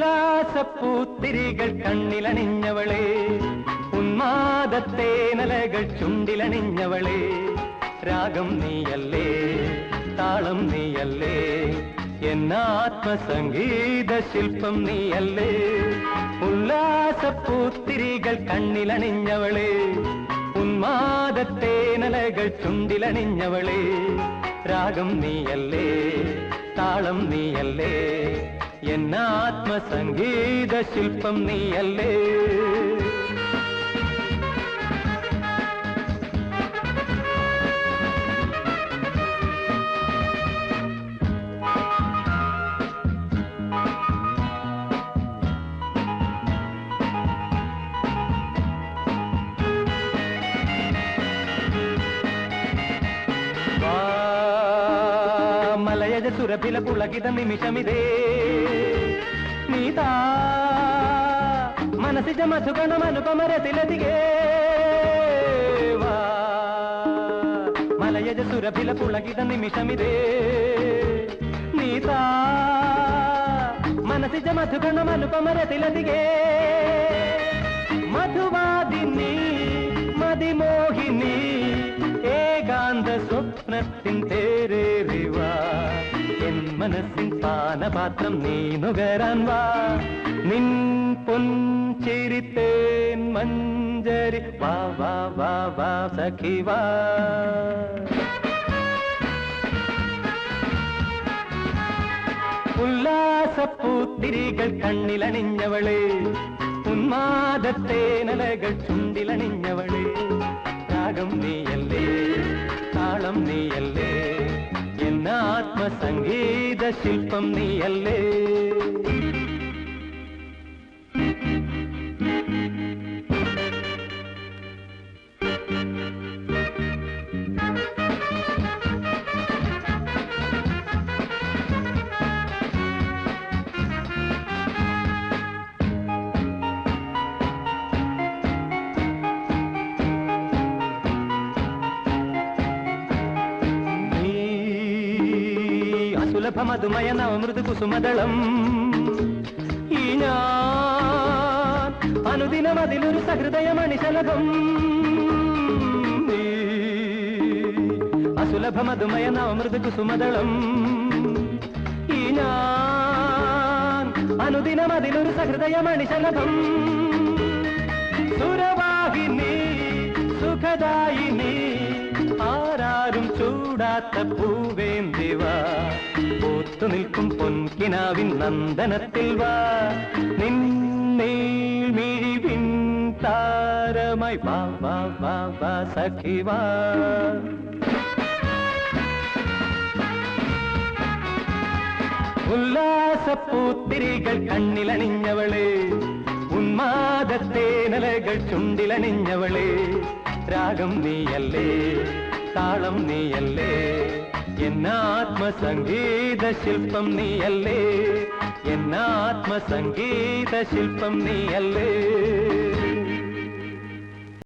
ഉല്ലാസപ്പൂത്തിരികൾ കണ്ണിലണിഞ്ഞവളെ, ഉന്മാദത്തേനലകൾ ചുണ്ടിലണിഞ്ഞവളെ, രാഗം നീയല്ലേ താളം നീയല്ലേ, എന്നാത്മസംഗീത ശില്പം നീയല്ലേ. ഉല്ലാസപ്പൂത്തിരികൾ കണ്ണിലണിഞ്ഞവളെ, ഉന്മാദത്തേനലകൾ ചുണ്ടിലണിഞ്ഞവളെ, രാഗം നീയല്ലേ താളം നീയല്ലേ, എന്നാത്മസംഗീത ശില്പം നീയല്ലേ. మలయజ సురభిల పులకిత నిమిషమిదే, నీతా మనసిజ మధుగణమనుపమరతిలదిగే. మలయజ సురభిల పులకిత నిమిషమిదే, నీతా మనసిజ మధుగణమనుపమరతిలదిగే. മധുവാദിനി മതിമോഹിനി ഏകാന്ത സ്വപ്നത്തിൻ തേരേറിവാ, എൻ മനസ്സിൻ പാനപാത്രം നീ നുകരാൻ വാ. നിൻ പൊൻചിരിത്തേൻ മഞ്ചരി വാ വാ വാ വാ സഖി വാ. ഉല്ലാസപ്പൂത്തിരികൾ കണ്ണിലണിഞ്ഞവളെ, ഉന്മാദത്തേനലകൾ ചുണ്ടിലണിഞ്ഞവളെ, രാഗം നീയല്ലേ താളം നീയല്ലേ, എന്നാത്മസംഗീത ശില്പം നീയല്ലേ. സുലഭമധുമയ നവമൃദു കുസുമദളം, ഈ ഞാൻ അനുദിനമതിലൊരു സഹൃദയമണിശലഭം. അസുലഭമധുമയ നവമൃദു കുസുമദളം, ഈ ഞാൻ അനുദിനമതിലൊരു സഹൃദയമണിശലഭം. സുരവാഹിനി സുഖദായിനി ആരാരും ചൂടാത്ത പൂവേന്തിവാ, പൂത്തു നിൽക്കും പൊൻകിനാവിൻ നന്ദനത്തിൽ വാ. നിന്നിഴിവിൻ താരമായി വാ വാ വാ വാ സഖി വാ. ഉല്ലാസപ്പൂത്തിരികൾ കണ്ണിലണിഞ്ഞവളെ, ഉന്മാദത്തേനലകൾ ചുണ്ടിലണിഞ്ഞവളെ, രാഗം നീയല്ലേ താളം നീയല്ലേ, എന്നാത്മസംഗീത ശില്പം നീയല്ലേ, എന്നാത്മസംഗീത ശില്പം നീയല്ലേ.